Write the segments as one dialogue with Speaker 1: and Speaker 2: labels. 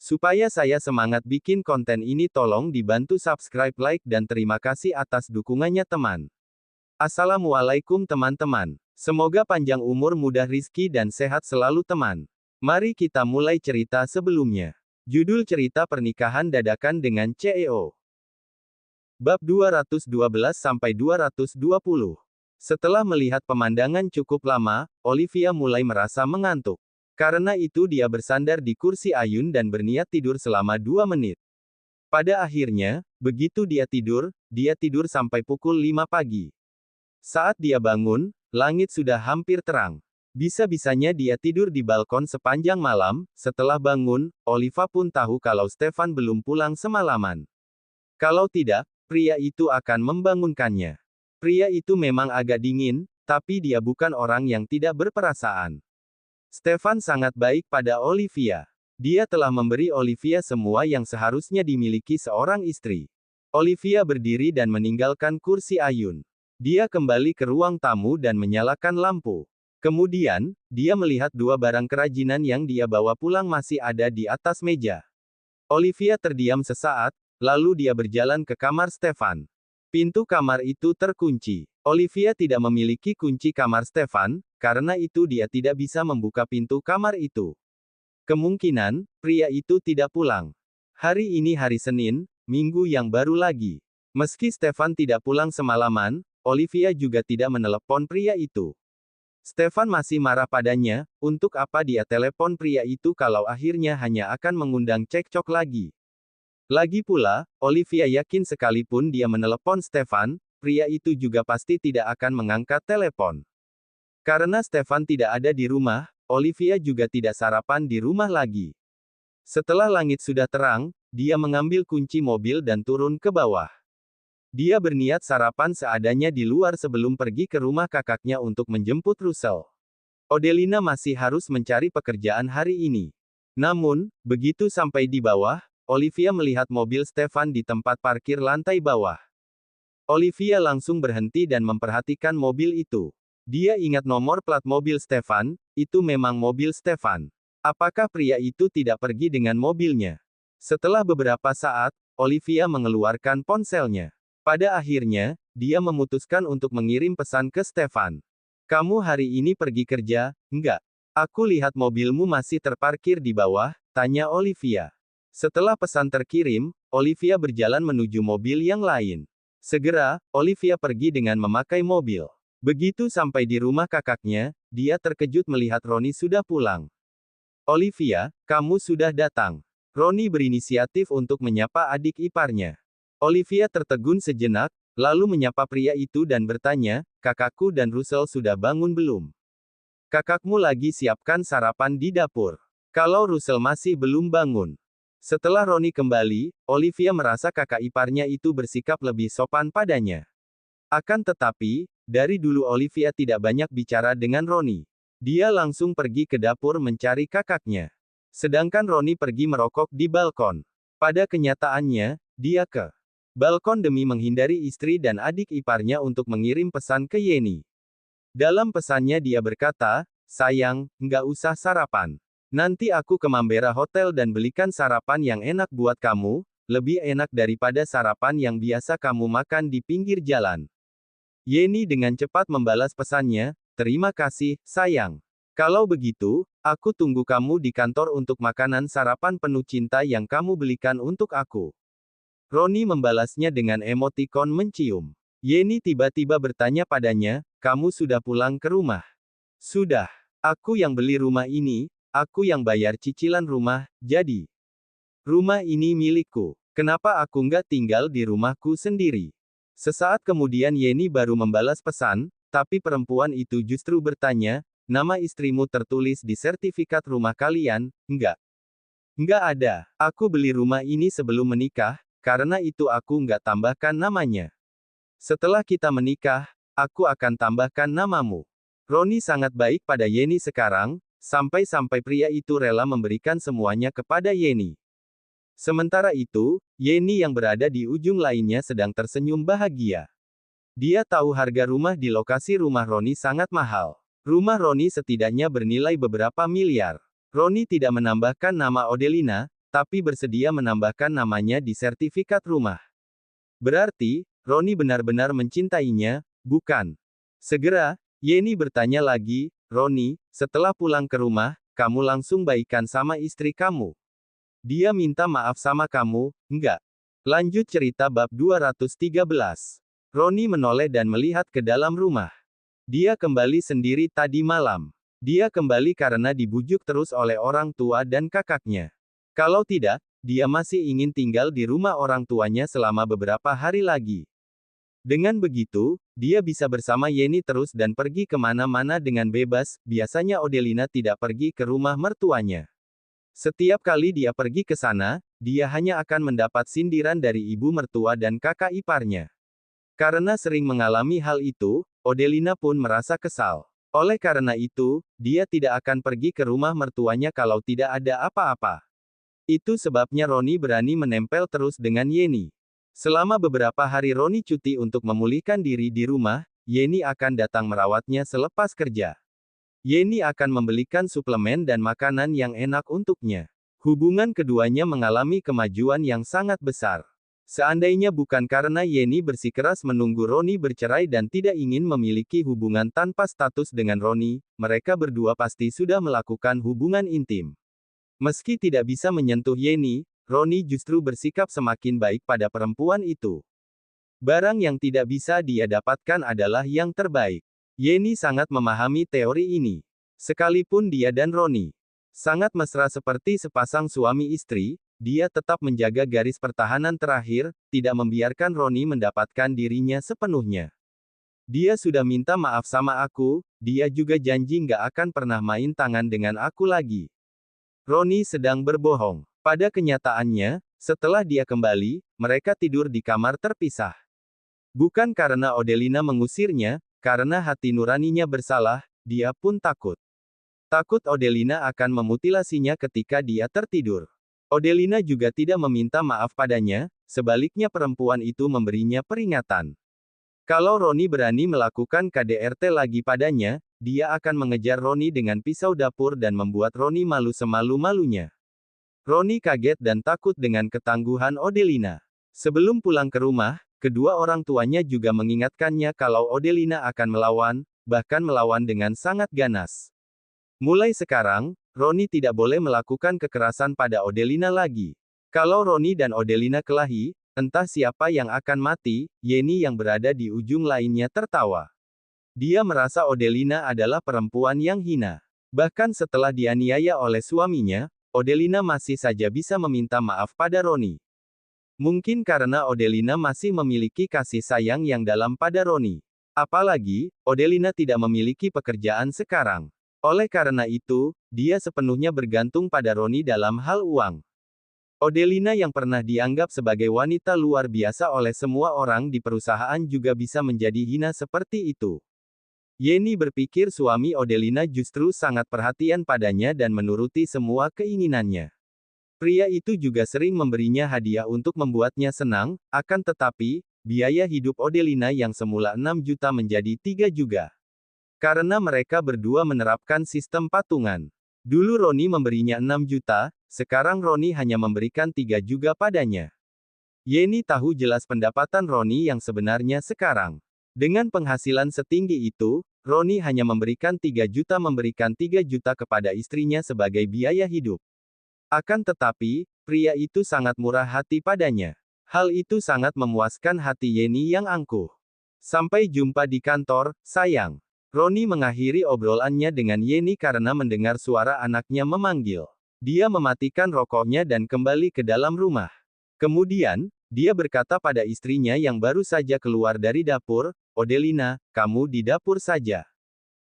Speaker 1: Supaya saya semangat bikin konten ini, tolong dibantu subscribe, like, dan terima kasih atas dukungannya teman. Assalamualaikum teman-teman. Semoga panjang umur, mudah rizki dan sehat selalu teman. Mari kita mulai cerita sebelumnya. Judul cerita: Pernikahan Dadakan dengan CEO. Bab 212-220. Setelah melihat pemandangan cukup lama, Olivia mulai merasa mengantuk. Karena itu dia bersandar di kursi ayun dan berniat tidur selama 2 menit. Pada akhirnya, begitu dia tidur sampai pukul 5 pagi. Saat dia bangun, langit sudah hampir terang. Bisa-bisanya dia tidur di balkon sepanjang malam. Setelah bangun, Olivia pun tahu kalau Stefan belum pulang semalaman. Kalau tidak, pria itu akan membangunkannya. Pria itu memang agak dingin, tapi dia bukan orang yang tidak berperasaan. Stefan sangat baik pada Olivia. Dia telah memberi Olivia semua yang seharusnya dimiliki seorang istri. Olivia berdiri dan meninggalkan kursi ayun. Dia kembali ke ruang tamu dan menyalakan lampu. Kemudian, dia melihat 2 barang kerajinan yang dia bawa pulang masih ada di atas meja. Olivia terdiam sesaat, lalu dia berjalan ke kamar Stefan. Pintu kamar itu terkunci. Olivia tidak memiliki kunci kamar Stefan, karena itu dia tidak bisa membuka pintu kamar itu. Kemungkinan, pria itu tidak pulang. Hari ini hari Senin, minggu yang baru lagi. Meski Stefan tidak pulang semalaman, Olivia juga tidak menelepon pria itu. Stefan masih marah padanya, untuk apa dia telepon pria itu kalau akhirnya hanya akan mengundang cekcok lagi. Lagi pula, Olivia yakin sekalipun dia menelepon Stefan, pria itu juga pasti tidak akan mengangkat telepon. Karena Stefan tidak ada di rumah, Olivia juga tidak sarapan di rumah lagi. Setelah langit sudah terang, dia mengambil kunci mobil dan turun ke bawah. Dia berniat sarapan seadanya di luar sebelum pergi ke rumah kakaknya untuk menjemput Russell. Odelina masih harus mencari pekerjaan hari ini. Namun, begitu sampai di bawah, Olivia melihat mobil Stefan di tempat parkir lantai bawah. Olivia langsung berhenti dan memperhatikan mobil itu. Dia ingat nomor plat mobil Stefan, itu memang mobil Stefan. Apakah pria itu tidak pergi dengan mobilnya? Setelah beberapa saat, Olivia mengeluarkan ponselnya. Pada akhirnya, dia memutuskan untuk mengirim pesan ke Stefan. "Kamu hari ini pergi kerja, enggak? Aku lihat mobilmu masih terparkir di bawah," tanya Olivia. Setelah pesan terkirim, Olivia berjalan menuju mobil yang lain. Segera, Olivia pergi dengan memakai mobil. Begitu sampai di rumah kakaknya, dia terkejut melihat Roni sudah pulang. "Olivia, kamu sudah datang." Roni berinisiatif untuk menyapa adik iparnya. Olivia tertegun sejenak, lalu menyapa pria itu dan bertanya, "Kakakku dan Russell sudah bangun belum? Kakakmu lagi siapkan sarapan di dapur. Kalau Russell masih belum bangun." Setelah Roni kembali, Olivia merasa kakak iparnya itu bersikap lebih sopan padanya. Akan tetapi, dari dulu Olivia tidak banyak bicara dengan Roni. Dia langsung pergi ke dapur mencari kakaknya. Sedangkan Roni pergi merokok di balkon. Pada kenyataannya, dia ke balkon demi menghindari istri dan adik iparnya untuk mengirim pesan ke Yeni. Dalam pesannya dia berkata, "Sayang, nggak usah sarapan. Nanti aku ke Mambera Hotel dan belikan sarapan yang enak buat kamu, lebih enak daripada sarapan yang biasa kamu makan di pinggir jalan." Yeni dengan cepat membalas pesannya, "Terima kasih, sayang. Kalau begitu, aku tunggu kamu di kantor untuk makanan sarapan penuh cinta yang kamu belikan untuk aku." Roni membalasnya dengan emotikon mencium. Yeni tiba-tiba bertanya padanya, "Kamu sudah pulang ke rumah?" "Sudah. Aku yang beli rumah ini, aku yang bayar cicilan rumah, jadi rumah ini milikku. Kenapa aku nggak tinggal di rumahku sendiri?" Sesaat kemudian Yeni baru membalas pesan, tapi perempuan itu justru bertanya, "Nama istrimu tertulis di sertifikat rumah kalian, enggak?" "Enggak ada. Aku beli rumah ini sebelum menikah, karena itu aku nggak tambahkan namanya. Setelah kita menikah, aku akan tambahkan namamu." Roni sangat baik pada Yeni sekarang, sampai-sampai pria itu rela memberikan semuanya kepada Yeni. Sementara itu, Yeni yang berada di ujung lainnya sedang tersenyum bahagia. Dia tahu harga rumah di lokasi rumah Roni sangat mahal. Rumah Roni setidaknya bernilai beberapa miliar. Roni tidak menambahkan nama Odelina, tapi bersedia menambahkan namanya di sertifikat rumah. Berarti, Roni benar-benar mencintainya, bukan? Segera, Yeni bertanya lagi, Roni, setelah pulang ke rumah, kamu langsung baikan sama istri kamu. Dia minta maaf sama kamu, enggak? Lanjut cerita bab 213. Roni menoleh dan melihat ke dalam rumah. Dia kembali sendiri tadi malam. Dia kembali karena dibujuk terus oleh orang tua dan kakaknya. Kalau tidak, dia masih ingin tinggal di rumah orang tuanya selama beberapa hari lagi. Dengan begitu, dia bisa bersama Yeni terus dan pergi kemana-mana dengan bebas. Biasanya Odelina tidak pergi ke rumah mertuanya. Setiap kali dia pergi ke sana, dia hanya akan mendapat sindiran dari ibu mertua dan kakak iparnya. Karena sering mengalami hal itu, Odelina pun merasa kesal. Oleh karena itu, dia tidak akan pergi ke rumah mertuanya kalau tidak ada apa-apa. Itu sebabnya Roni berani menempel terus dengan Yeni. Selama beberapa hari Roni cuti untuk memulihkan diri di rumah, Yeni akan datang merawatnya selepas kerja. Yeni akan membelikan suplemen dan makanan yang enak untuknya. Hubungan keduanya mengalami kemajuan yang sangat besar. Seandainya bukan karena Yeni bersikeras menunggu Roni bercerai dan tidak ingin memiliki hubungan tanpa status dengan Roni, mereka berdua pasti sudah melakukan hubungan intim. Meski tidak bisa menyentuh Yeni, Roni justru bersikap semakin baik pada perempuan itu. Barang yang tidak bisa dia dapatkan adalah yang terbaik. Yeni sangat memahami teori ini. Sekalipun dia dan Roni sangat mesra seperti sepasang suami istri, dia tetap menjaga garis pertahanan terakhir, tidak membiarkan Roni mendapatkan dirinya sepenuhnya. Dia sudah minta maaf sama aku, dia juga janji nggak akan pernah main tangan dengan aku lagi. Roni sedang berbohong. Pada kenyataannya, setelah dia kembali, mereka tidur di kamar terpisah. Bukan karena Odelina mengusirnya, karena hati nuraninya bersalah, dia pun takut. Takut Odelina akan memutilasinya ketika dia tertidur. Odelina juga tidak meminta maaf padanya, sebaliknya perempuan itu memberinya peringatan. Kalau Roni berani melakukan KDRT lagi padanya, dia akan mengejar Roni dengan pisau dapur dan membuat Roni malu semalu-malunya. Roni kaget dan takut dengan ketangguhan Odelina. Sebelum pulang ke rumah, kedua orang tuanya juga mengingatkannya kalau Odelina akan melawan, bahkan melawan dengan sangat ganas. Mulai sekarang, Roni tidak boleh melakukan kekerasan pada Odelina lagi. Kalau Roni dan Odelina kelahi, entah siapa yang akan mati. Yeni yang berada di ujung lainnya tertawa. Dia merasa Odelina adalah perempuan yang hina. Bahkan setelah dianiaya oleh suaminya, Odelina masih saja bisa meminta maaf pada Roni. Mungkin karena Odelina masih memiliki kasih sayang yang dalam pada Roni. Apalagi, Odelina tidak memiliki pekerjaan sekarang. Oleh karena itu, dia sepenuhnya bergantung pada Roni dalam hal uang. Odelina yang pernah dianggap sebagai wanita luar biasa oleh semua orang di perusahaan juga bisa menjadi hina seperti itu. Yeni berpikir suami Odelina justru sangat perhatian padanya dan menuruti semua keinginannya. Pria itu juga sering memberinya hadiah untuk membuatnya senang, akan tetapi, biaya hidup Odelina yang semula 6 juta menjadi 3 juga. Karena mereka berdua menerapkan sistem patungan. Dulu Roni memberinya 6 juta, sekarang Roni hanya memberikan 3 juga padanya. Yeni tahu jelas pendapatan Roni yang sebenarnya sekarang. Dengan penghasilan setinggi itu, Roni hanya memberikan 3 juta kepada istrinya sebagai biaya hidup. Akan tetapi, pria itu sangat murah hati padanya. Hal itu sangat memuaskan hati Yeni yang angkuh. Sampai jumpa di kantor, sayang. Roni mengakhiri obrolannya dengan Yeni karena mendengar suara anaknya memanggil. Dia mematikan rokoknya dan kembali ke dalam rumah. Kemudian, dia berkata pada istrinya yang baru saja keluar dari dapur, Odelina, kamu di dapur saja.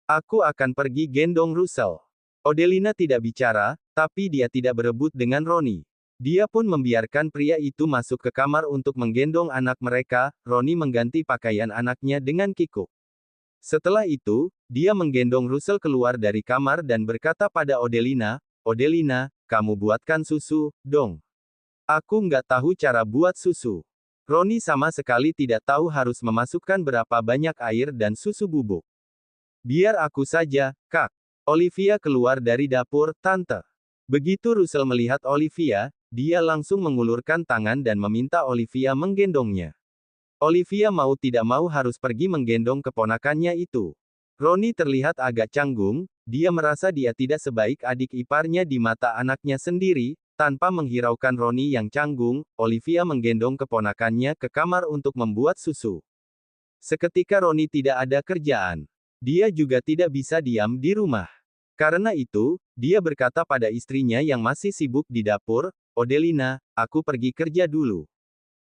Speaker 1: Aku akan pergi gendong Russell. Odelina tidak bicara, tapi dia tidak berebut dengan Roni. Dia pun membiarkan pria itu masuk ke kamar untuk menggendong anak mereka. Roni mengganti pakaian anaknya dengan kikuk. Setelah itu, dia menggendong Russell keluar dari kamar dan berkata pada Odelina, Odelina, kamu buatkan susu, dong. Aku nggak tahu cara buat susu. Roni sama sekali tidak tahu harus memasukkan berapa banyak air dan susu bubuk. Biar aku saja, Kak. Olivia keluar dari dapur, Tante. Begitu Russell melihat Olivia, dia langsung mengulurkan tangan dan meminta Olivia menggendongnya. Olivia mau tidak mau harus pergi menggendong keponakannya itu. Ronnie terlihat agak canggung, dia merasa dia tidak sebaik adik iparnya di mata anaknya sendiri. Tanpa menghiraukan Ronnie yang canggung, Olivia menggendong keponakannya ke kamar untuk membuat susu. Seketika Ronnie tidak ada kerjaan. Dia juga tidak bisa diam di rumah. Karena itu, dia berkata pada istrinya yang masih sibuk di dapur, "Odelina, aku pergi kerja dulu.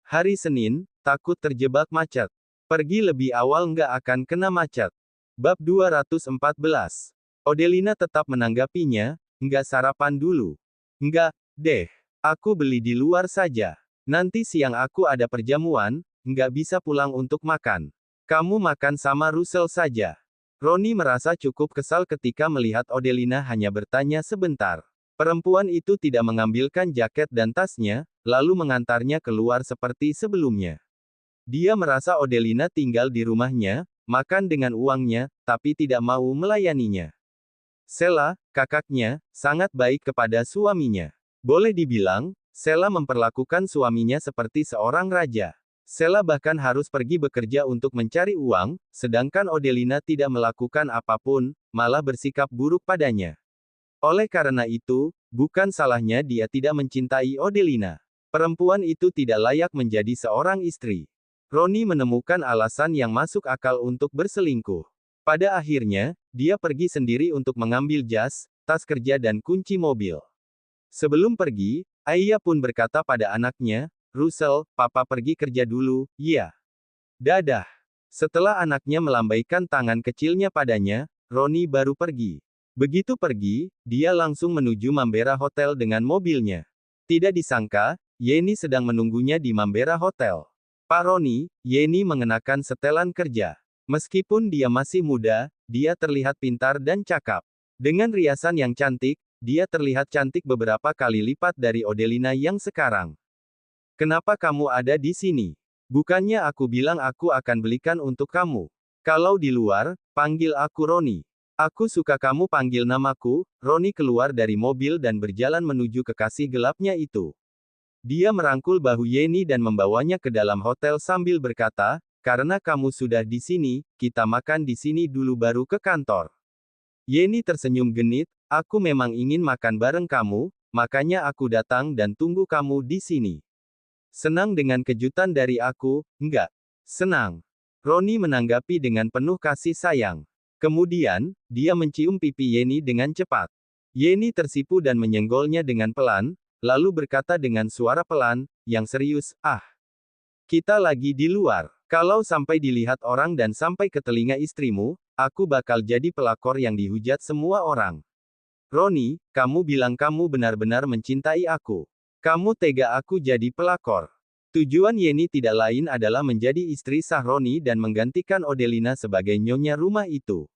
Speaker 1: Hari Senin, takut terjebak macet. Pergi lebih awal nggak akan kena macet." Bab 214. Odelina tetap menanggapinya, "Nggak sarapan dulu?" "Nggak deh. Aku beli di luar saja. Nanti siang aku ada perjamuan, nggak bisa pulang untuk makan. Kamu makan sama Russell saja." Ronnie merasa cukup kesal ketika melihat Odelina hanya bertanya sebentar. Perempuan itu tidak mengambilkan jaket dan tasnya, lalu mengantarnya keluar seperti sebelumnya. Dia merasa Odelina tinggal di rumahnya, makan dengan uangnya, tapi tidak mau melayaninya. Sheila, kakaknya, sangat baik kepada suaminya. Boleh dibilang, Sheila memperlakukan suaminya seperti seorang raja. Sheila bahkan harus pergi bekerja untuk mencari uang, sedangkan Odelina tidak melakukan apapun, malah bersikap buruk padanya. Oleh karena itu, bukan salahnya dia tidak mencintai Odelina. Perempuan itu tidak layak menjadi seorang istri. Ronnie menemukan alasan yang masuk akal untuk berselingkuh. Pada akhirnya, dia pergi sendiri untuk mengambil jas, tas kerja dan kunci mobil. Sebelum pergi, Aya pun berkata pada anaknya, "Russell, papa pergi kerja dulu, ya. Dadah." Setelah anaknya melambaikan tangan kecilnya padanya, Ronnie baru pergi. Begitu pergi, dia langsung menuju Mambera Hotel dengan mobilnya. Tidak disangka, Yenny sedang menunggunya di Mambera Hotel. "Pak Ronnie," Yenny mengenakan setelan kerja. Meskipun dia masih muda, dia terlihat pintar dan cakap. Dengan riasan yang cantik, dia terlihat cantik beberapa kali lipat dari Odelina yang sekarang. "Kenapa kamu ada di sini? Bukannya aku bilang aku akan belikan untuk kamu? Kalau di luar, panggil aku Ronnie." "Aku suka kamu panggil namaku." Ronnie keluar dari mobil dan berjalan menuju kekasih gelapnya itu. Dia merangkul bahu Yenny dan membawanya ke dalam hotel sambil berkata, "Karena kamu sudah di sini, kita makan di sini dulu baru ke kantor." Yenny tersenyum genit, "Aku memang ingin makan bareng kamu, makanya aku datang dan tunggu kamu di sini." "Senang dengan kejutan dari aku?" "Enggak. Senang." Ronnie menanggapi dengan penuh kasih sayang. Kemudian, dia mencium pipi Yenny dengan cepat. Yenny tersipu dan menyenggolnya dengan pelan, lalu berkata dengan suara pelan, yang serius, "Ah, kita lagi di luar. Kalau sampai dilihat orang dan sampai ke telinga istrimu, aku bakal jadi pelakor yang dihujat semua orang." "Ronnie, kamu bilang kamu benar-benar mencintai aku. Kamu tega aku jadi pelakor." Tujuan Yenny tidak lain adalah menjadi istri sah Ronnie dan menggantikan Odelina sebagai nyonya rumah itu.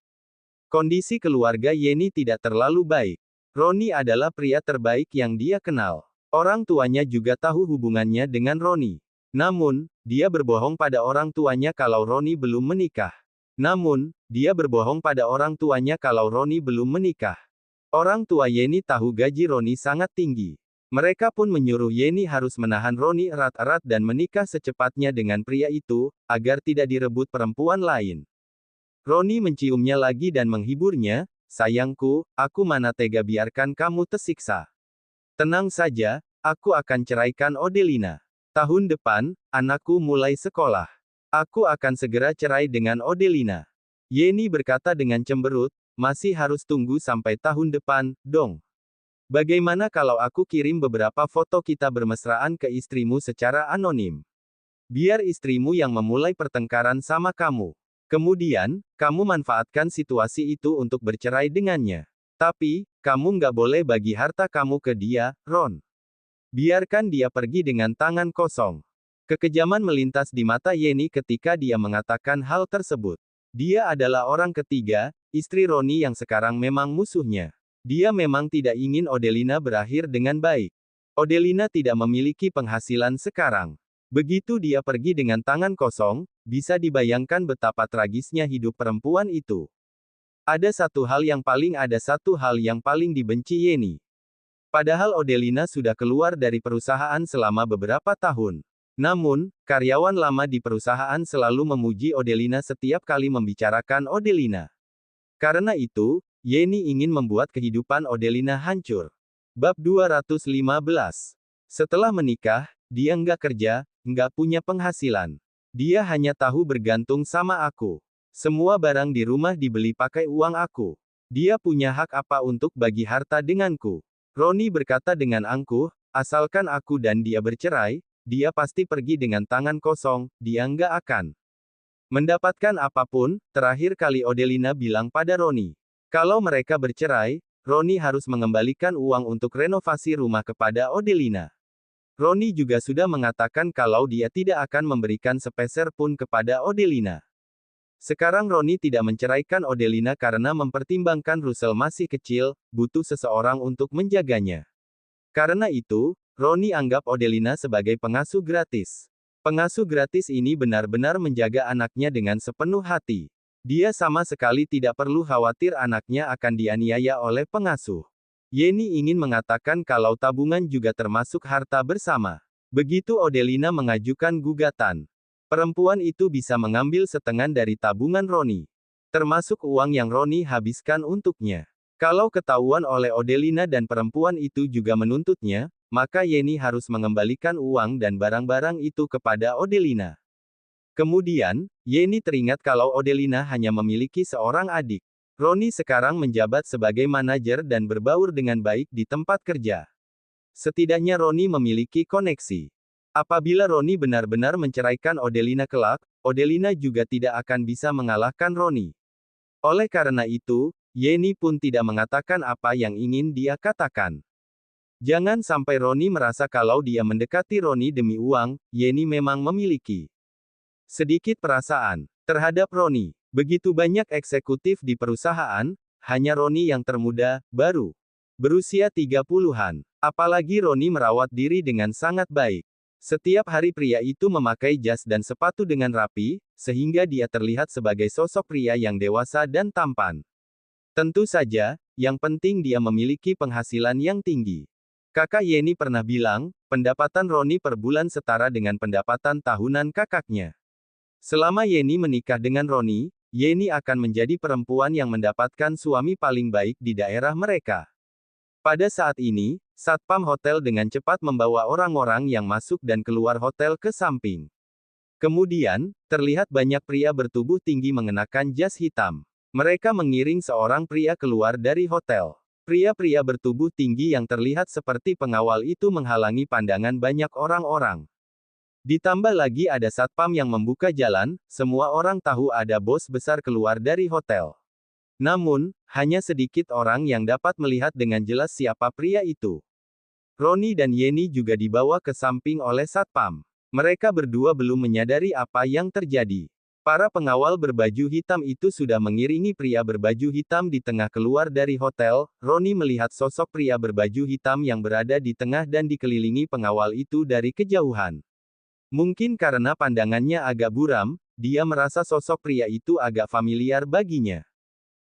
Speaker 1: Kondisi keluarga Yenny tidak terlalu baik. Ronnie adalah pria terbaik yang dia kenal. Orang tuanya juga tahu hubungannya dengan Ronnie. Namun, dia berbohong pada orang tuanya kalau Ronnie belum menikah. Orang tua Yenny tahu gaji Ronnie sangat tinggi. Mereka pun menyuruh Yenny harus menahan Ronnie erat-erat dan menikah secepatnya dengan pria itu, agar tidak direbut perempuan lain. Ronnie menciumnya lagi dan menghiburnya, "Sayangku, aku mana tega biarkan kamu tersiksa. Tenang saja, aku akan ceraikan Odelina. Tahun depan, anakku mulai sekolah. Aku akan segera cerai dengan Odelina." Yenny berkata dengan cemberut, "Masih harus tunggu sampai tahun depan, dong. Bagaimana kalau aku kirim beberapa foto kita bermesraan ke istrimu secara anonim? Biar istrimu yang memulai pertengkaran sama kamu. Kemudian, kamu manfaatkan situasi itu untuk bercerai dengannya. Tapi, kamu nggak boleh bagi harta kamu ke dia, Ron. Biarkan dia pergi dengan tangan kosong." Kekejaman melintas di mata Yenny ketika dia mengatakan hal tersebut. Dia adalah orang ketiga, istri Ronnie yang sekarang memang musuhnya. Dia memang tidak ingin Odelina berakhir dengan baik. Odelina tidak memiliki penghasilan sekarang. Begitu dia pergi dengan tangan kosong, bisa dibayangkan betapa tragisnya hidup perempuan itu. Ada satu hal yang paling dibenci Yenny. Padahal Odelina sudah keluar dari perusahaan selama beberapa tahun. Namun, karyawan lama di perusahaan selalu memuji Odelina setiap kali membicarakan Odelina. Karena itu, Yeni ingin membuat kehidupan Odelina hancur. Bab 215. Setelah menikah, dia nggak kerja, nggak punya penghasilan. Dia hanya tahu bergantung sama aku. Semua barang di rumah dibeli pakai uang aku. Dia punya hak apa untuk bagi harta denganku? Roni berkata dengan angkuh, asalkan aku dan dia bercerai, dia pasti pergi dengan tangan kosong, dia nggak akan mendapatkan apapun. Terakhir kali Odelina bilang pada Roni. Kalau mereka bercerai, Roni harus mengembalikan uang untuk renovasi rumah kepada Odelina. Roni juga sudah mengatakan kalau dia tidak akan memberikan sepeser pun kepada Odelina. Sekarang Roni tidak menceraikan Odelina karena mempertimbangkan Russell masih kecil, butuh seseorang untuk menjaganya. Karena itu, Roni anggap Odelina sebagai pengasuh gratis. Pengasuh gratis ini benar-benar menjaga anaknya dengan sepenuh hati. Dia sama sekali tidak perlu khawatir anaknya akan dianiaya oleh pengasuh. Yeni ingin mengatakan kalau tabungan juga termasuk harta bersama. Begitu Odelina mengajukan gugatan, perempuan itu bisa mengambil setengah dari tabungan Roni. Termasuk uang yang Roni habiskan untuknya. Kalau ketahuan oleh Odelina dan perempuan itu juga menuntutnya, maka Yeni harus mengembalikan uang dan barang-barang itu kepada Odelina. Kemudian, Yeni teringat kalau Odelina hanya memiliki seorang adik. Roni sekarang menjabat sebagai manajer dan berbaur dengan baik di tempat kerja. Setidaknya Roni memiliki koneksi. Apabila Roni benar-benar menceraikan Odelina kelak, Odelina juga tidak akan bisa mengalahkan Roni. Oleh karena itu, Yeni pun tidak mengatakan apa yang ingin dia katakan. Jangan sampai Roni merasa kalau dia mendekati Roni demi uang. Yeni memang memiliki sedikit perasaan terhadap Roni. Begitu banyak eksekutif di perusahaan, hanya Roni yang termuda, baru berusia 30-an. Apalagi Roni merawat diri dengan sangat baik. Setiap hari pria itu memakai jas dan sepatu dengan rapi, sehingga dia terlihat sebagai sosok pria yang dewasa dan tampan. Tentu saja, yang penting dia memiliki penghasilan yang tinggi. Kakak Yeni pernah bilang, pendapatan Roni per bulan setara dengan pendapatan tahunan kakaknya. Selama Yeni menikah dengan Roni, Yeni akan menjadi perempuan yang mendapatkan suami paling baik di daerah mereka. Pada saat ini, satpam hotel dengan cepat membawa orang-orang yang masuk dan keluar hotel ke samping. Kemudian, terlihat banyak pria bertubuh tinggi mengenakan jas hitam. Mereka mengiring seorang pria keluar dari hotel. Pria-pria bertubuh tinggi yang terlihat seperti pengawal itu menghalangi pandangan banyak orang-orang. Ditambah lagi ada satpam yang membuka jalan, semua orang tahu ada bos besar keluar dari hotel. Namun, hanya sedikit orang yang dapat melihat dengan jelas siapa pria itu. Roni dan Yeni juga dibawa ke samping oleh satpam. Mereka berdua belum menyadari apa yang terjadi. Para pengawal berbaju hitam itu sudah mengiringi pria berbaju hitam di tengah keluar dari hotel. Roni melihat sosok pria berbaju hitam yang berada di tengah dan dikelilingi pengawal itu dari kejauhan. Mungkin karena pandangannya agak buram, dia merasa sosok pria itu agak familiar baginya.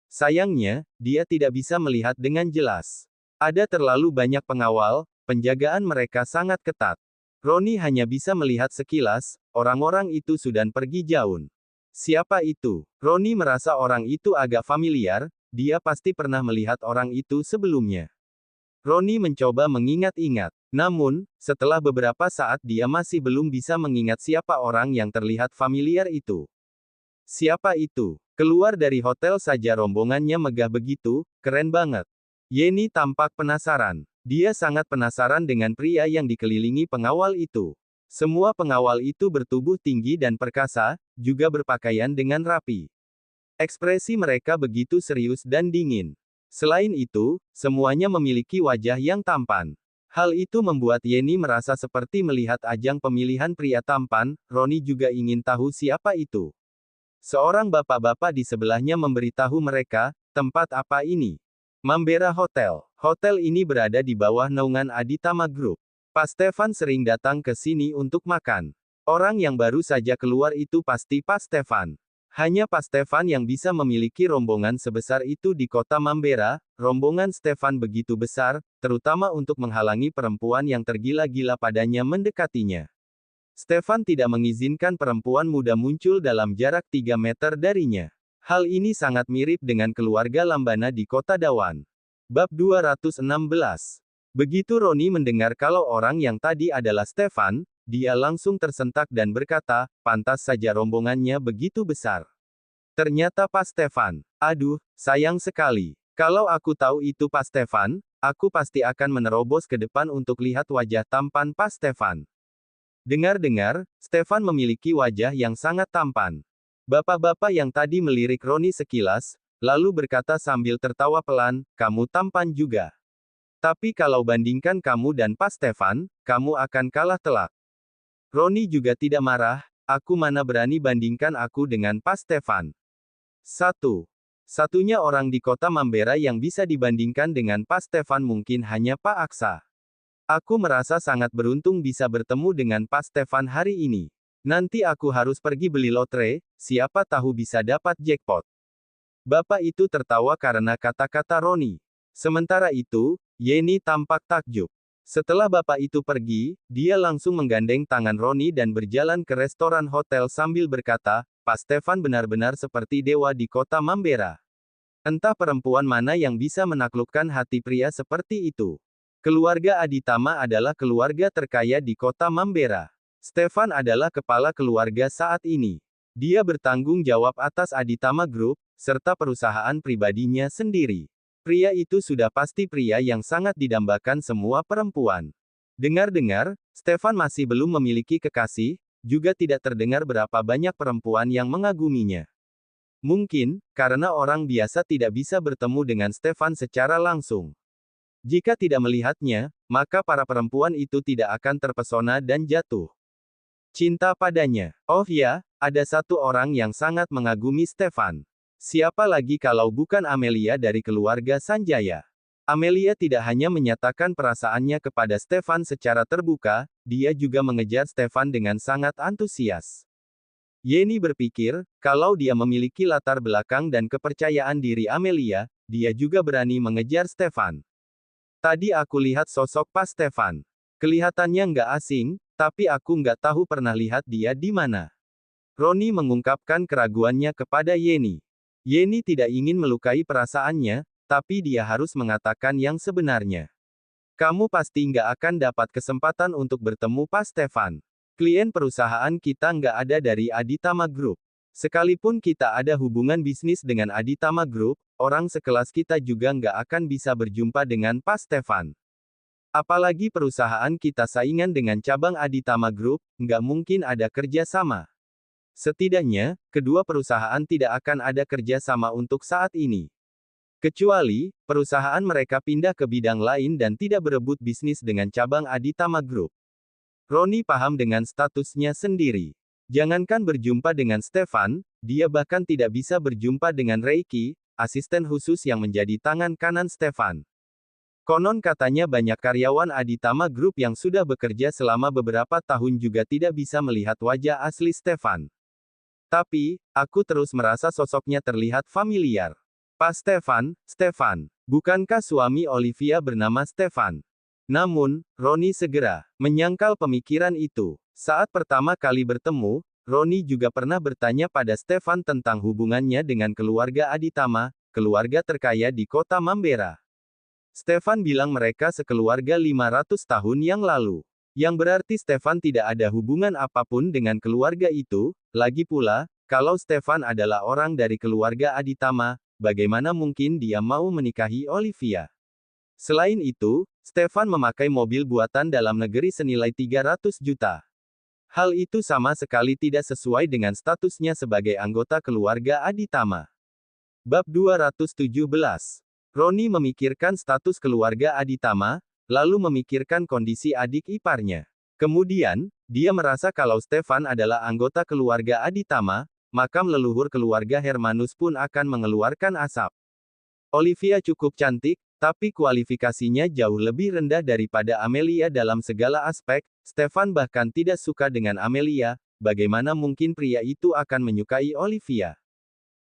Speaker 1: Sayangnya, dia tidak bisa melihat dengan jelas. Ada terlalu banyak pengawal, penjagaan mereka sangat ketat. Roni hanya bisa melihat sekilas, orang-orang itu sudah pergi jauh. Siapa itu? Roni merasa orang itu agak familiar, dia pasti pernah melihat orang itu sebelumnya. Roni mencoba mengingat-ingat. Namun, setelah beberapa saat dia masih belum bisa mengingat siapa orang yang terlihat familiar itu. Siapa itu? Keluar dari hotel saja rombongannya megah begitu, keren banget. Yeni tampak penasaran. Dia sangat penasaran dengan pria yang dikelilingi pengawal itu. Semua pengawal itu bertubuh tinggi dan perkasa, juga berpakaian dengan rapi. Ekspresi mereka begitu serius dan dingin. Selain itu, semuanya memiliki wajah yang tampan. Hal itu membuat Yeni merasa seperti melihat ajang pemilihan pria tampan. Roni juga ingin tahu siapa itu. Seorang bapak-bapak di sebelahnya memberitahu mereka, tempat apa ini? Mambera Hotel. Hotel ini berada di bawah naungan Aditama Group. Pak Stefan sering datang ke sini untuk makan. Orang yang baru saja keluar itu pasti Pak Stefan. Hanya Pak Stefan yang bisa memiliki rombongan sebesar itu di kota Mambera. Rombongan Stefan begitu besar, terutama untuk menghalangi perempuan yang tergila-gila padanya mendekatinya. Stefan tidak mengizinkan perempuan muda muncul dalam jarak 3 meter darinya. Hal ini sangat mirip dengan keluarga Lambana di kota Dawan. Bab 216. Begitu Roni mendengar kalau orang yang tadi adalah Stefan, dia langsung tersentak dan berkata, pantas saja rombongannya begitu besar. Ternyata Pak Stefan. Aduh, sayang sekali. Kalau aku tahu itu Pak Stefan, aku pasti akan menerobos ke depan untuk lihat wajah tampan Pak Stefan. Dengar-dengar, Stefan memiliki wajah yang sangat tampan. Bapak-bapak yang tadi melirik Roni sekilas, lalu berkata sambil tertawa pelan, kamu tampan juga. Tapi kalau bandingkan kamu dan Pak Stefan, kamu akan kalah telak. Roni juga tidak marah, aku mana berani bandingkan aku dengan Pak Stefan. Satunya orang di kota Mambera yang bisa dibandingkan dengan Pak Stefan mungkin hanya Pak Aksa. Aku merasa sangat beruntung bisa bertemu dengan Pak Stefan hari ini. Nanti aku harus pergi beli lotre, siapa tahu bisa dapat jackpot. Bapak itu tertawa karena kata-kata Roni. Sementara itu, Yeni tampak takjub. Setelah bapak itu pergi, dia langsung menggandeng tangan Roni dan berjalan ke restoran hotel sambil berkata, Pak Stefan benar-benar seperti dewa di kota Mambera. Entah perempuan mana yang bisa menaklukkan hati pria seperti itu. Keluarga Aditama adalah keluarga terkaya di kota Mambera. Stefan adalah kepala keluarga saat ini. Dia bertanggung jawab atas Aditama Group, serta perusahaan pribadinya sendiri. Pria itu sudah pasti pria yang sangat didambakan semua perempuan. Dengar-dengar, Stefan masih belum memiliki kekasih, juga tidak terdengar berapa banyak perempuan yang mengaguminya. Mungkin, karena orang biasa tidak bisa bertemu dengan Stefan secara langsung. Jika tidak melihatnya, maka para perempuan itu tidak akan terpesona dan jatuh cinta padanya. Oh ya, ada satu orang yang sangat mengagumi Stefan. Siapa lagi kalau bukan Amelia dari keluarga Sanjaya. Amelia tidak hanya menyatakan perasaannya kepada Stefan secara terbuka, dia juga mengejar Stefan dengan sangat antusias. Yeni berpikir, kalau dia memiliki latar belakang dan kepercayaan diri Amelia, dia juga berani mengejar Stefan. Tadi aku lihat sosok Pak Stefan. Kelihatannya nggak asing, tapi aku nggak tahu pernah lihat dia di mana. Roni mengungkapkan keraguannya kepada Yeni. Yeni tidak ingin melukai perasaannya, tapi dia harus mengatakan yang sebenarnya. Kamu pasti nggak akan dapat kesempatan untuk bertemu Pak Stefan. Klien perusahaan kita nggak ada dari Aditama Group. Sekalipun kita ada hubungan bisnis dengan Aditama Group, orang sekelas kita juga nggak akan bisa berjumpa dengan Pak Stefan. Apalagi perusahaan kita saingan dengan cabang Aditama Group, nggak mungkin ada kerja sama. Setidaknya, kedua perusahaan tidak akan ada kerja sama untuk saat ini. Kecuali, perusahaan mereka pindah ke bidang lain dan tidak berebut bisnis dengan cabang Aditama Group. Roni paham dengan statusnya sendiri. Jangankan berjumpa dengan Stefan, dia bahkan tidak bisa berjumpa dengan Reiki, asisten khusus yang menjadi tangan kanan Stefan. Konon katanya banyak karyawan Aditama Group yang sudah bekerja selama beberapa tahun juga tidak bisa melihat wajah asli Stefan. Tapi, aku terus merasa sosoknya terlihat familiar. Pak Stefan, bukankah suami Olivia bernama Stefan? Namun, Roni segera menyangkal pemikiran itu. Saat pertama kali bertemu, Roni juga pernah bertanya pada Stefan tentang hubungannya dengan keluarga Aditama, keluarga terkaya di kota Mambera. Stefan bilang mereka sekeluarga 500 tahun yang lalu. Yang berarti Stefan tidak ada hubungan apapun dengan keluarga itu. Lagi pula, kalau Stefan adalah orang dari keluarga Aditama, bagaimana mungkin dia mau menikahi Olivia? Selain itu, Stefan memakai mobil buatan dalam negeri senilai 300 juta. Hal itu sama sekali tidak sesuai dengan statusnya sebagai anggota keluarga Aditama. Bab 217. Roni memikirkan status keluarga Aditama, lalu memikirkan kondisi adik iparnya. Kemudian, dia merasa kalau Stefan adalah anggota keluarga Aditama, makam leluhur keluarga Hermanus pun akan mengeluarkan asap. Olivia cukup cantik, tapi kualifikasinya jauh lebih rendah daripada Amelia dalam segala aspek. Stefan bahkan tidak suka dengan Amelia, bagaimana mungkin pria itu akan menyukai Olivia?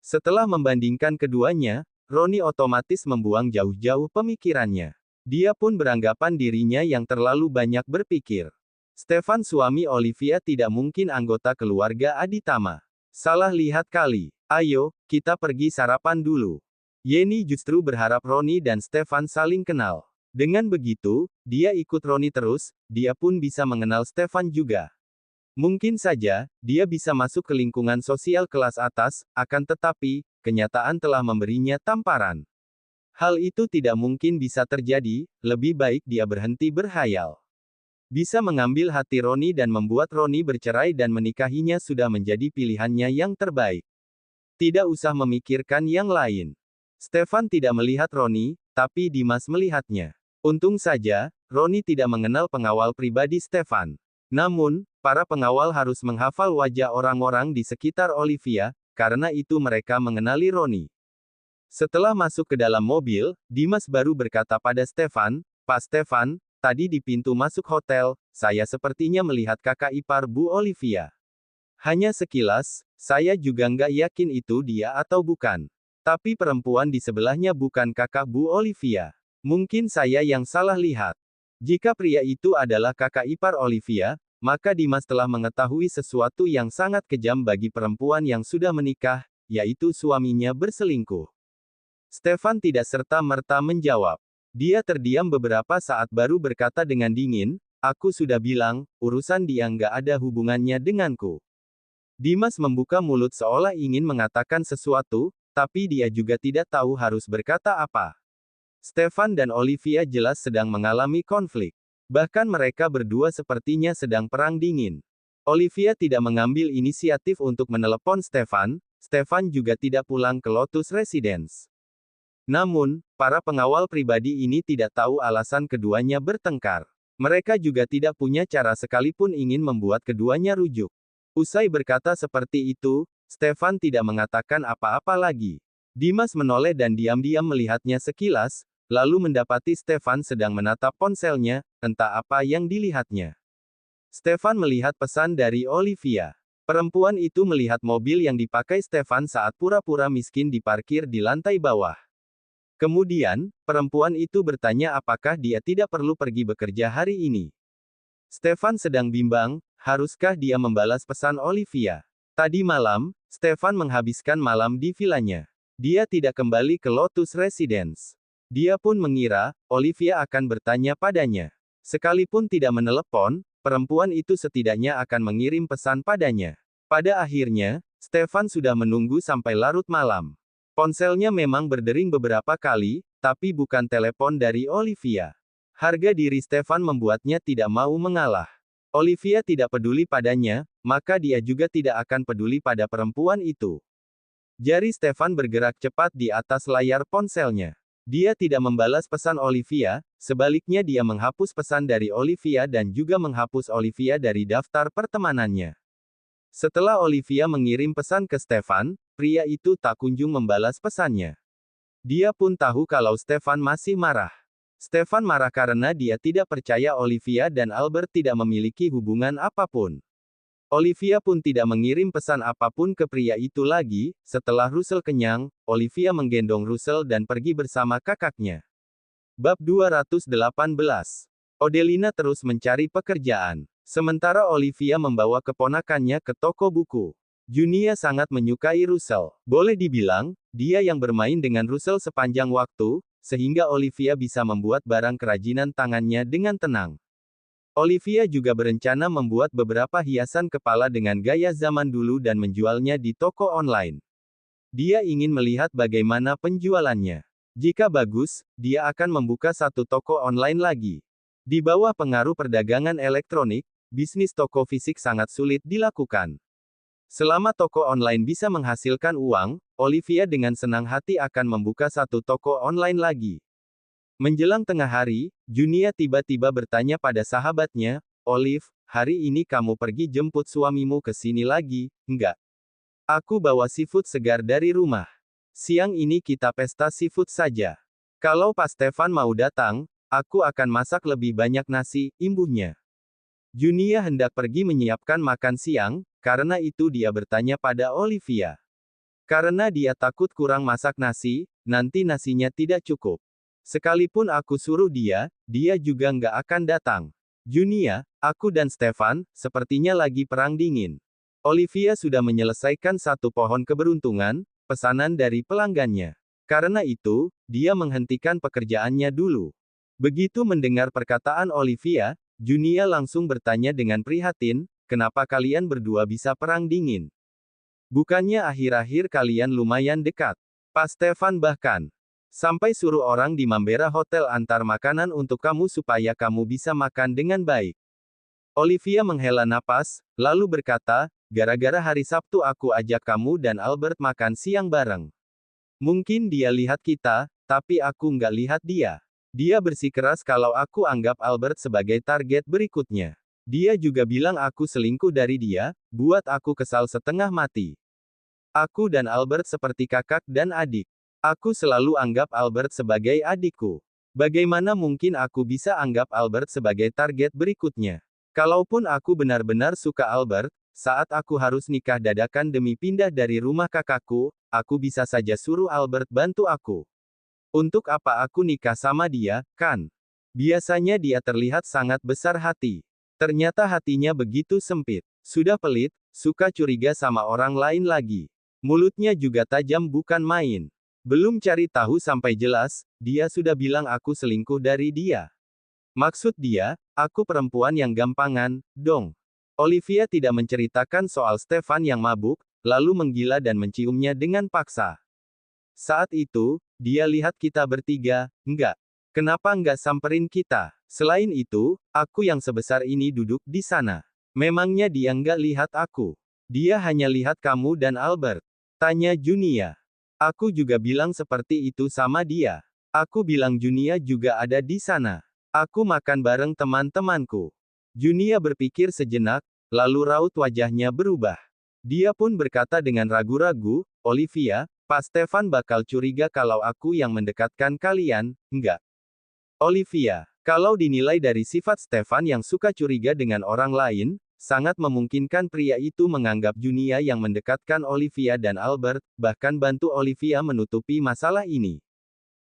Speaker 1: Setelah membandingkan keduanya, Roni otomatis membuang jauh-jauh pemikirannya. Dia pun beranggapan dirinya yang terlalu banyak berpikir. Stefan suami Olivia tidak mungkin anggota keluarga Aditama. Salah lihat kali. Ayo, kita pergi sarapan dulu. Yeni justru berharap Roni dan Stefan saling kenal. Dengan begitu, dia ikut Roni terus, dia pun bisa mengenal Stefan juga. Mungkin saja, dia bisa masuk ke lingkungan sosial kelas atas, akan tetapi, kenyataan telah memberinya tamparan. Hal itu tidak mungkin bisa terjadi, lebih baik dia berhenti berhayal. Bisa mengambil hati Roni dan membuat Roni bercerai dan menikahinya sudah menjadi pilihannya yang terbaik. Tidak usah memikirkan yang lain. Stefan tidak melihat Roni, tapi Dimas melihatnya. Untung saja, Roni tidak mengenal pengawal pribadi Stefan. Namun, para pengawal harus menghafal wajah orang-orang di sekitar Olivia, karena itu mereka mengenali Roni. Setelah masuk ke dalam mobil, Dimas baru berkata pada Stefan, "Pak Stefan, tadi di pintu masuk hotel, saya sepertinya melihat kakak ipar Bu Olivia. Hanya sekilas, saya juga nggak yakin itu dia atau bukan. Tapi perempuan di sebelahnya bukan kakak Bu Olivia. Mungkin saya yang salah lihat. Jika pria itu adalah kakak ipar Olivia, maka Dimas telah mengetahui sesuatu yang sangat kejam bagi perempuan yang sudah menikah, yaitu suaminya berselingkuh." Stefan tidak serta-merta menjawab. Dia terdiam beberapa saat baru berkata dengan dingin, "Aku sudah bilang, urusan dia nggak ada hubungannya denganku." Dimas membuka mulut seolah ingin mengatakan sesuatu, tapi dia juga tidak tahu harus berkata apa. Stefan dan Olivia jelas sedang mengalami konflik. Bahkan mereka berdua sepertinya sedang perang dingin. Olivia tidak mengambil inisiatif untuk menelepon Stefan, Stefan juga tidak pulang ke Lotus Residence. Namun, para pengawal pribadi ini tidak tahu alasan keduanya bertengkar. Mereka juga tidak punya cara sekalipun ingin membuat keduanya rujuk. Usai berkata seperti itu, Stefan tidak mengatakan apa-apa lagi. Dimas menoleh dan diam-diam melihatnya sekilas, lalu mendapati Stefan sedang menatap ponselnya, entah apa yang dilihatnya. Stefan melihat pesan dari Olivia. Perempuan itu melihat mobil yang dipakai Stefan saat pura-pura miskin diparkir di lantai bawah. Kemudian, perempuan itu bertanya apakah dia tidak perlu pergi bekerja hari ini. Stefan sedang bimbang, haruskah dia membalas pesan Olivia? Tadi malam, Stefan menghabiskan malam di vilanya. Dia tidak kembali ke Lotus Residence. Dia pun mengira, Olivia akan bertanya padanya. Sekalipun tidak menelepon, perempuan itu setidaknya akan mengirim pesan padanya. Pada akhirnya, Stefan sudah menunggu sampai larut malam. Ponselnya memang berdering beberapa kali, tapi bukan telepon dari Olivia. Harga diri Stefan membuatnya tidak mau mengalah. Olivia tidak peduli padanya, maka dia juga tidak akan peduli pada perempuan itu. Jari Stefan bergerak cepat di atas layar ponselnya. Dia tidak membalas pesan Olivia, sebaliknya dia menghapus pesan dari Olivia dan juga menghapus Olivia dari daftar pertemanannya. Setelah Olivia mengirim pesan ke Stefan, pria itu tak kunjung membalas pesannya. Dia pun tahu kalau Stefan masih marah. Stefan marah karena dia tidak percaya Olivia dan Albert tidak memiliki hubungan apapun. Olivia pun tidak mengirim pesan apapun ke pria itu lagi. Setelah Russell kenyang, Olivia menggendong Russell dan pergi bersama kakaknya. Bab 218. Odelina terus mencari pekerjaan. Sementara Olivia membawa keponakannya ke toko buku. Junia sangat menyukai Russell. Boleh dibilang, dia yang bermain dengan Russell sepanjang waktu, sehingga Olivia bisa membuat barang kerajinan tangannya dengan tenang. Olivia juga berencana membuat beberapa hiasan kepala dengan gaya zaman dulu dan menjualnya di toko online. Dia ingin melihat bagaimana penjualannya. Jika bagus, dia akan membuka satu toko online lagi. Di bawah pengaruh perdagangan elektronik, bisnis toko fisik sangat sulit dilakukan. Selama toko online bisa menghasilkan uang, Olivia dengan senang hati akan membuka satu toko online lagi. Menjelang tengah hari, Junia tiba-tiba bertanya pada sahabatnya, "Olive, hari ini kamu pergi jemput suamimu ke sini lagi, enggak? Aku bawa seafood segar dari rumah. Siang ini kita pesta seafood saja. Kalau Pak Stefan mau datang, aku akan masak lebih banyak nasi," imbuhnya. Junia hendak pergi menyiapkan makan siang, karena itu dia bertanya pada Olivia. Karena dia takut kurang masak nasi, nanti nasinya tidak cukup. Sekalipun aku suruh dia juga nggak akan datang. Junia, aku dan Stefan, sepertinya lagi perang dingin. Olivia sudah menyelesaikan satu pohon keberuntungan, pesanan dari pelanggannya. Karena itu, dia menghentikan pekerjaannya dulu. Begitu mendengar perkataan Olivia, Junia langsung bertanya dengan prihatin, kenapa kalian berdua bisa perang dingin? Bukannya akhir-akhir kalian lumayan dekat. Pak Stefan bahkan sampai suruh orang di Mambera Hotel antar makanan untuk kamu supaya kamu bisa makan dengan baik. Olivia menghela napas, lalu berkata, gara-gara hari Sabtu aku ajak kamu dan Albert makan siang bareng. Mungkin dia lihat kita, tapi aku nggak lihat dia. Dia bersikeras kalau aku anggap Albert sebagai target berikutnya. Dia juga bilang aku selingkuh dari dia, buat aku kesal setengah mati. Aku dan Albert seperti kakak dan adik. Aku selalu anggap Albert sebagai adikku. Bagaimana mungkin aku bisa anggap Albert sebagai target berikutnya? Kalaupun aku benar-benar suka Albert, saat aku harus nikah dadakan demi pindah dari rumah kakakku, aku bisa saja suruh Albert bantu aku. Untuk apa aku nikah sama dia, kan? Biasanya dia terlihat sangat besar hati. Ternyata hatinya begitu sempit. Sudah pelit, suka curiga sama orang lain lagi. Mulutnya juga tajam bukan main. Belum cari tahu sampai jelas, dia sudah bilang aku selingkuh dari dia. Maksud dia, aku perempuan yang gampangan, dong. Olivia tidak menceritakan soal Stefan yang mabuk, lalu menggila dan menciumnya dengan paksa. Saat itu, dia lihat kita bertiga, enggak. Kenapa enggak samperin kita? Selain itu, aku yang sebesar ini duduk di sana. Memangnya dia enggak lihat aku? Dia hanya lihat kamu dan Albert. Tanya Junia. Aku juga bilang seperti itu sama dia. Aku bilang Junia juga ada di sana. Aku makan bareng teman-temanku. Junia berpikir sejenak, lalu raut wajahnya berubah. Dia pun berkata dengan ragu-ragu, Olivia, Pak Stefan bakal curiga kalau aku yang mendekatkan kalian, enggak? Olivia, kalau dinilai dari sifat Stefan yang suka curiga dengan orang lain, sangat memungkinkan pria itu menganggap Junia yang mendekatkan Olivia dan Albert, bahkan bantu Olivia menutupi masalah ini.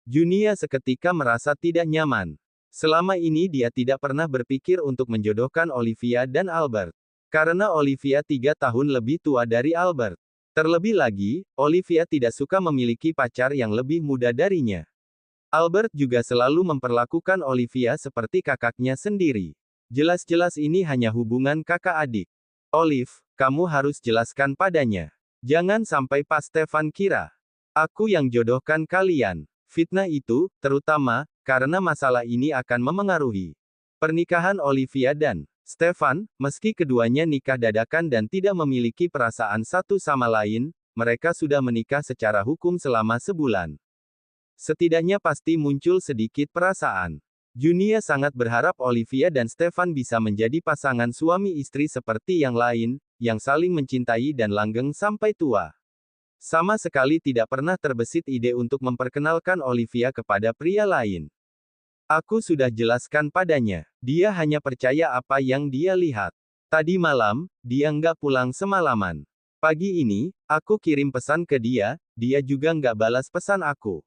Speaker 1: Junia seketika merasa tidak nyaman. Selama ini dia tidak pernah berpikir untuk menjodohkan Olivia dan Albert. Karena Olivia 3 tahun lebih tua dari Albert. Terlebih lagi, Olivia tidak suka memiliki pacar yang lebih muda darinya. Albert juga selalu memperlakukan Olivia seperti kakaknya sendiri. Jelas-jelas ini hanya hubungan kakak adik. Olive, kamu harus jelaskan padanya. Jangan sampai Pak Stefan kira aku yang jodohkan kalian. Fitnah itu, terutama, karena masalah ini akan memengaruhi pernikahan Olivia dan Stefan, meski keduanya nikah dadakan dan tidak memiliki perasaan satu sama lain, mereka sudah menikah secara hukum selama sebulan. Setidaknya pasti muncul sedikit perasaan. Junia sangat berharap Olivia dan Stefan bisa menjadi pasangan suami istri seperti yang lain, yang saling mencintai dan langgeng sampai tua. Sama sekali tidak pernah terbesit ide untuk memperkenalkan Olivia kepada pria lain. Aku sudah jelaskan padanya. Dia hanya percaya apa yang dia lihat. Tadi malam, dia nggak pulang semalaman. Pagi ini, aku kirim pesan ke dia, dia juga nggak balas pesan aku.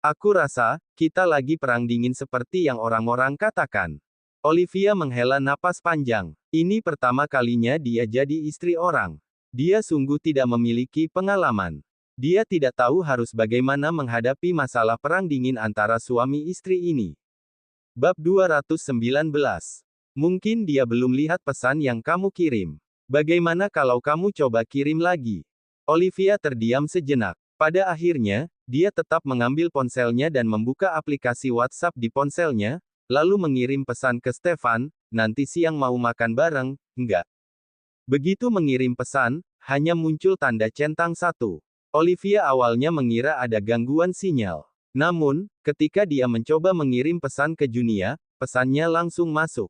Speaker 1: Aku rasa, kita lagi perang dingin seperti yang orang-orang katakan. Olivia menghela napas panjang. Ini pertama kalinya dia jadi istri orang. Dia sungguh tidak memiliki pengalaman. Dia tidak tahu harus bagaimana menghadapi masalah perang dingin antara suami istri ini. Bab 219. Mungkin dia belum lihat pesan yang kamu kirim. Bagaimana kalau kamu coba kirim lagi? Olivia terdiam sejenak. Pada akhirnya, dia tetap mengambil ponselnya dan membuka aplikasi WhatsApp di ponselnya, lalu mengirim pesan ke Stefan, nanti siang mau makan bareng, enggak? Begitu mengirim pesan, hanya muncul tanda centang 1. Olivia awalnya mengira ada gangguan sinyal. Namun, ketika dia mencoba mengirim pesan ke Junia, pesannya langsung masuk.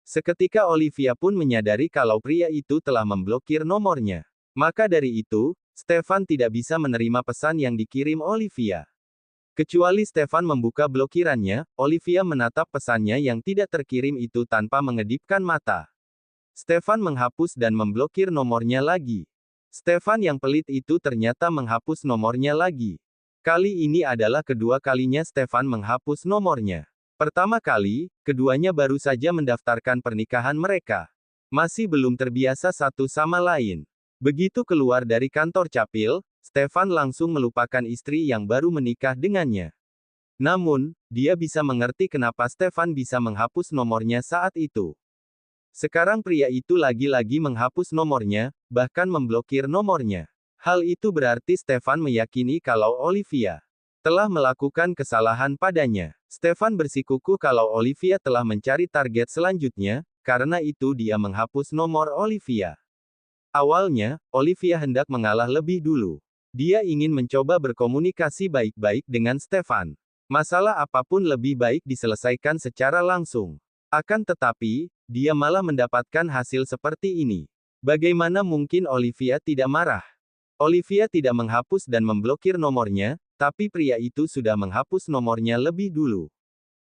Speaker 1: Seketika Olivia pun menyadari kalau pria itu telah memblokir nomornya. Maka dari itu, Stefan tidak bisa menerima pesan yang dikirim Olivia. Kecuali Stefan membuka blokirannya, Olivia menatap pesannya yang tidak terkirim itu tanpa mengedipkan mata. Stefan menghapus dan memblokir nomornya lagi. Stefan yang pelit itu ternyata menghapus nomornya lagi. Kali ini adalah kedua kalinya Stefan menghapus nomornya. Pertama kali, keduanya baru saja mendaftarkan pernikahan mereka. Masih belum terbiasa satu sama lain. Begitu keluar dari kantor Capil, Stefan langsung melupakan istri yang baru menikah dengannya. Namun, dia bisa mengerti kenapa Stefan bisa menghapus nomornya saat itu. Sekarang pria itu lagi-lagi menghapus nomornya, bahkan memblokir nomornya. Hal itu berarti Stefan meyakini kalau Olivia telah melakukan kesalahan padanya. Stefan bersikukuh kalau Olivia telah mencari target selanjutnya, karena itu dia menghapus nomor Olivia. Awalnya, Olivia hendak mengalah lebih dulu. Dia ingin mencoba berkomunikasi baik-baik dengan Stefan. Masalah apapun lebih baik diselesaikan secara langsung. Akan tetapi, dia malah mendapatkan hasil seperti ini. Bagaimana mungkin Olivia tidak marah? Olivia tidak menghapus dan memblokir nomornya, tapi pria itu sudah menghapus nomornya lebih dulu.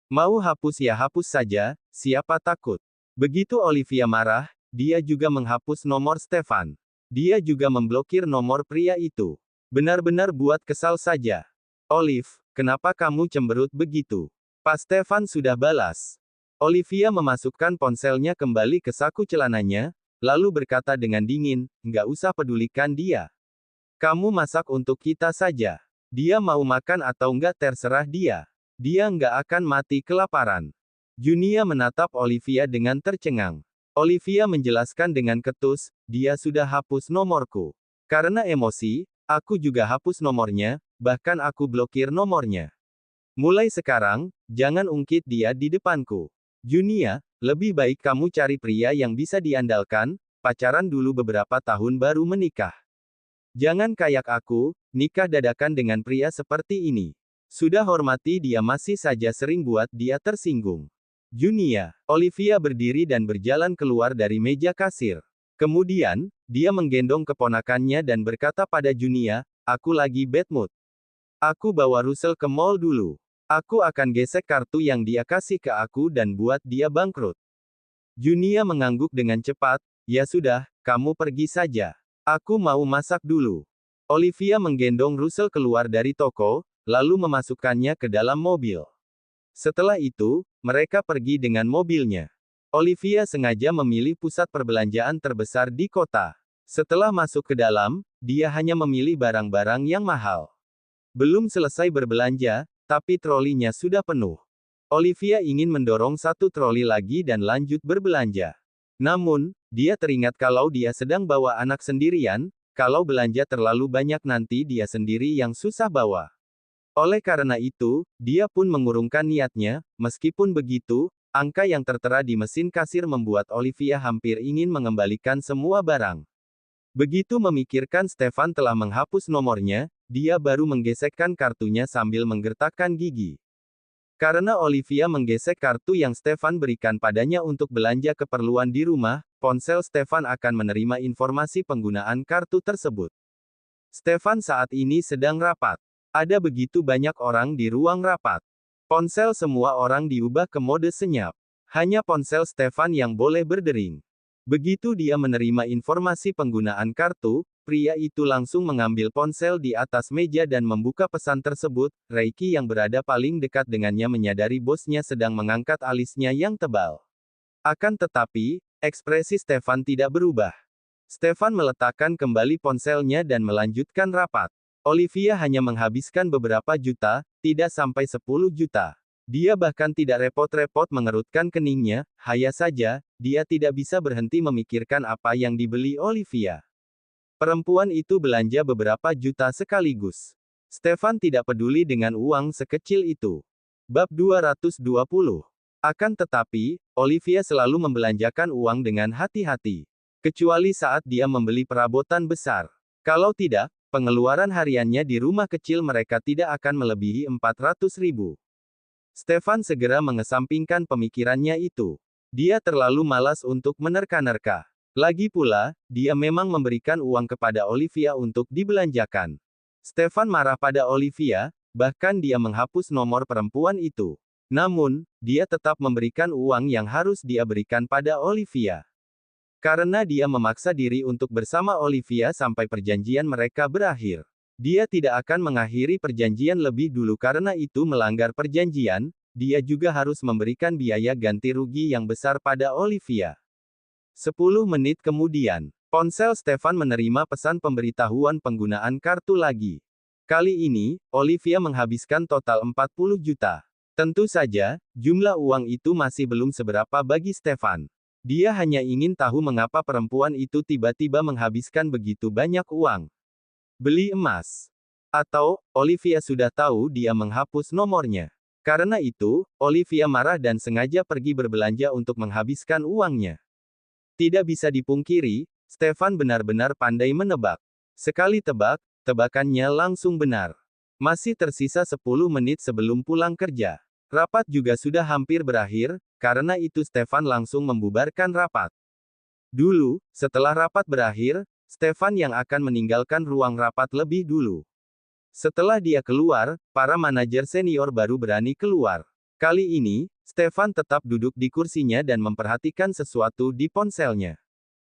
Speaker 1: Mau hapus ya hapus saja, siapa takut? Begitu Olivia marah, dia juga menghapus nomor Stefan. Dia juga memblokir nomor pria itu. Benar-benar buat kesal saja. Olive, kenapa kamu cemberut begitu? Pas Stefan sudah balas. Olivia memasukkan ponselnya kembali ke saku celananya, lalu berkata dengan dingin, nggak usah pedulikan dia. Kamu masak untuk kita saja. Dia mau makan atau nggak terserah dia. Dia nggak akan mati kelaparan. Junia menatap Olivia dengan tercengang. Olivia menjelaskan dengan ketus, dia sudah hapus nomorku. Karena emosi, aku juga hapus nomornya, bahkan aku blokir nomornya. Mulai sekarang, jangan ungkit dia di depanku. Junia, lebih baik kamu cari pria yang bisa diandalkan, pacaran dulu beberapa tahun baru menikah. Jangan kayak aku, nikah dadakan dengan pria seperti ini. Sudah hormati dia masih saja sering buat dia tersinggung. Junia, Olivia berdiri dan berjalan keluar dari meja kasir. Kemudian, dia menggendong keponakannya dan berkata pada Junia, aku lagi bad mood. Aku bawa Russell ke mall dulu. Aku akan gesek kartu yang dia kasih ke aku dan buat dia bangkrut. Junia mengangguk dengan cepat, ya sudah, kamu pergi saja. Aku mau masak dulu. Olivia menggendong Russell keluar dari toko, lalu memasukkannya ke dalam mobil. Setelah itu, mereka pergi dengan mobilnya. Olivia sengaja memilih pusat perbelanjaan terbesar di kota. Setelah masuk ke dalam, dia hanya memilih barang-barang yang mahal. Belum selesai berbelanja, tapi trolinya sudah penuh. Olivia ingin mendorong satu troli lagi dan lanjut berbelanja. Namun, dia teringat kalau dia sedang bawa anak sendirian, kalau belanja terlalu banyak nanti dia sendiri yang susah bawa. Oleh karena itu, dia pun mengurungkan niatnya. Meskipun begitu, angka yang tertera di mesin kasir membuat Olivia hampir ingin mengembalikan semua barang. Begitu memikirkan Stefan telah menghapus nomornya, dia baru menggesekkan kartunya sambil menggertakkan gigi. Karena Olivia menggesek kartu yang Stefan berikan padanya untuk belanja keperluan di rumah, ponsel Stefan akan menerima informasi penggunaan kartu tersebut. Stefan saat ini sedang rapat. Ada begitu banyak orang di ruang rapat. Ponsel semua orang diubah ke mode senyap. Hanya ponsel Stefan yang boleh berdering. Begitu dia menerima informasi penggunaan kartu, pria itu langsung mengambil ponsel di atas meja dan membuka pesan tersebut. Reiki yang berada paling dekat dengannya menyadari bosnya sedang mengangkat alisnya yang tebal. Akan tetapi, ekspresi Stefan tidak berubah. Stefan meletakkan kembali ponselnya dan melanjutkan rapat. Olivia hanya menghabiskan beberapa juta, tidak sampai 10 juta. Dia bahkan tidak repot-repot mengerutkan keningnya, hanya saja, dia tidak bisa berhenti memikirkan apa yang dibeli Olivia. Perempuan itu belanja beberapa juta sekaligus. Stefan tidak peduli dengan uang sekecil itu. Bab 220. Akan tetapi, Olivia selalu membelanjakan uang dengan hati-hati. Kecuali saat dia membeli perabotan besar. Kalau tidak, pengeluaran hariannya di rumah kecil mereka tidak akan melebihi 400.000. Stefan segera mengesampingkan pemikirannya itu. Dia terlalu malas untuk menerka-nerka. Lagi pula, dia memang memberikan uang kepada Olivia untuk dibelanjakan. Stefan marah pada Olivia, bahkan dia menghapus nomor perempuan itu. Namun, dia tetap memberikan uang yang harus dia berikan pada Olivia. Karena dia memaksa diri untuk bersama Olivia sampai perjanjian mereka berakhir. Dia tidak akan mengakhiri perjanjian lebih dulu karena itu melanggar perjanjian, dia juga harus memberikan biaya ganti rugi yang besar pada Olivia. 10 menit kemudian, ponsel Stefan menerima pesan pemberitahuan penggunaan kartu lagi. Kali ini, Olivia menghabiskan total 40 juta. Tentu saja, jumlah uang itu masih belum seberapa bagi Stefan. Dia hanya ingin tahu mengapa perempuan itu tiba-tiba menghabiskan begitu banyak uang. Beli emas. Atau, Olivia sudah tahu dia menghapus nomornya. Karena itu, Olivia marah dan sengaja pergi berbelanja untuk menghabiskan uangnya. Tidak bisa dipungkiri, Stefan benar-benar pandai menebak. Sekali tebak, tebakannya langsung benar. Masih tersisa 10 menit sebelum pulang kerja. Rapat juga sudah hampir berakhir, karena itu Stefan langsung membubarkan rapat. Dulu, setelah rapat berakhir, Stefan yang akan meninggalkan ruang rapat lebih dulu. Setelah dia keluar, para manajer senior baru berani keluar. Kali ini, Stefan tetap duduk di kursinya dan memperhatikan sesuatu di ponselnya.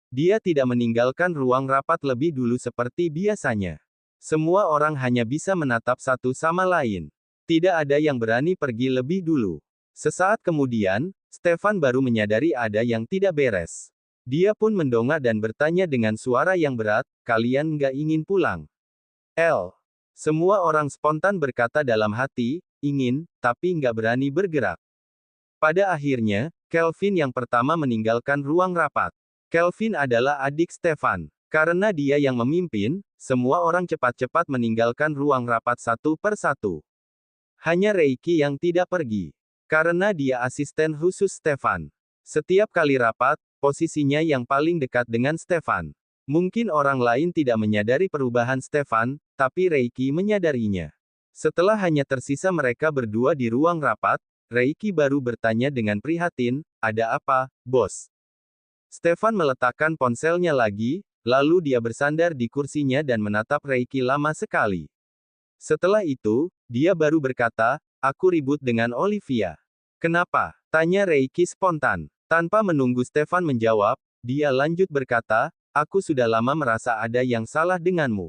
Speaker 1: Dia tidak meninggalkan ruang rapat lebih dulu seperti biasanya. Semua orang hanya bisa menatap satu sama lain. Tidak ada yang berani pergi lebih dulu. Sesaat kemudian, Stefan baru menyadari ada yang tidak beres. Dia pun mendongak dan bertanya dengan suara yang berat, "Kalian nggak ingin pulang?" Semua orang spontan berkata dalam hati, ingin, tapi nggak berani bergerak. Pada akhirnya, Kelvin yang pertama meninggalkan ruang rapat. Kelvin adalah adik Stefan. Karena dia yang memimpin, semua orang cepat-cepat meninggalkan ruang rapat satu per satu. Hanya Reiki yang tidak pergi. Karena dia asisten khusus Stefan. Setiap kali rapat, posisinya yang paling dekat dengan Stefan. Mungkin orang lain tidak menyadari perubahan Stefan, tapi Reiki menyadarinya. Setelah hanya tersisa mereka berdua di ruang rapat, Reiki baru bertanya dengan prihatin, "Ada apa, bos?" Stefan meletakkan ponselnya lagi, lalu dia bersandar di kursinya dan menatap Reiki lama sekali. Setelah itu, dia baru berkata, "Aku ribut dengan Olivia." "Kenapa?" tanya Reiki spontan. Tanpa menunggu Stefan menjawab, dia lanjut berkata, "Aku sudah lama merasa ada yang salah denganmu.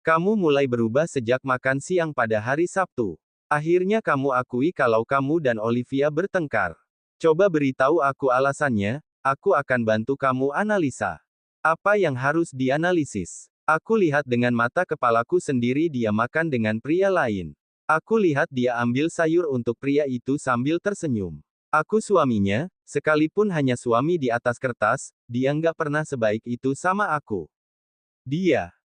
Speaker 1: Kamu mulai berubah sejak makan siang pada hari Sabtu. Akhirnya kamu akui kalau kamu dan Olivia bertengkar. Coba beritahu aku alasannya, aku akan bantu kamu analisa." "Apa yang harus dianalisis? Aku lihat dengan mata kepalaku sendiri dia makan dengan pria lain. Aku lihat dia ambil sayur untuk pria itu sambil tersenyum. Aku suaminya, sekalipun hanya suami di atas kertas, dia nggak pernah sebaik itu sama aku." "Dia,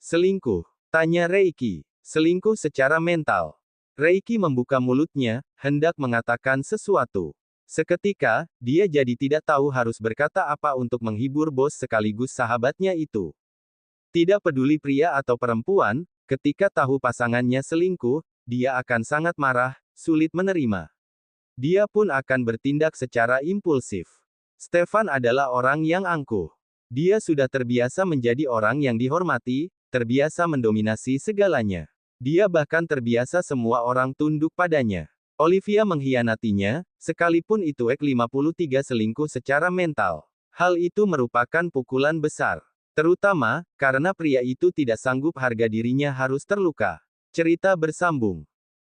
Speaker 1: selingkuh?" tanya Reiki. "Selingkuh secara mental." Reiki membuka mulutnya, hendak mengatakan sesuatu. Seketika, dia jadi tidak tahu harus berkata apa untuk menghibur bos sekaligus sahabatnya itu. Tidak peduli pria atau perempuan, ketika tahu pasangannya selingkuh, dia akan sangat marah, sulit menerima. Dia pun akan bertindak secara impulsif. Stefan adalah orang yang angkuh. Dia sudah terbiasa menjadi orang yang dihormati, terbiasa mendominasi segalanya. Dia bahkan terbiasa semua orang tunduk padanya. Olivia mengkhianatinya, sekalipun itu Ek-53 selingkuh secara mental. Hal itu merupakan pukulan besar. Terutama, karena pria itu tidak sanggup harga dirinya harus terluka. Cerita bersambung.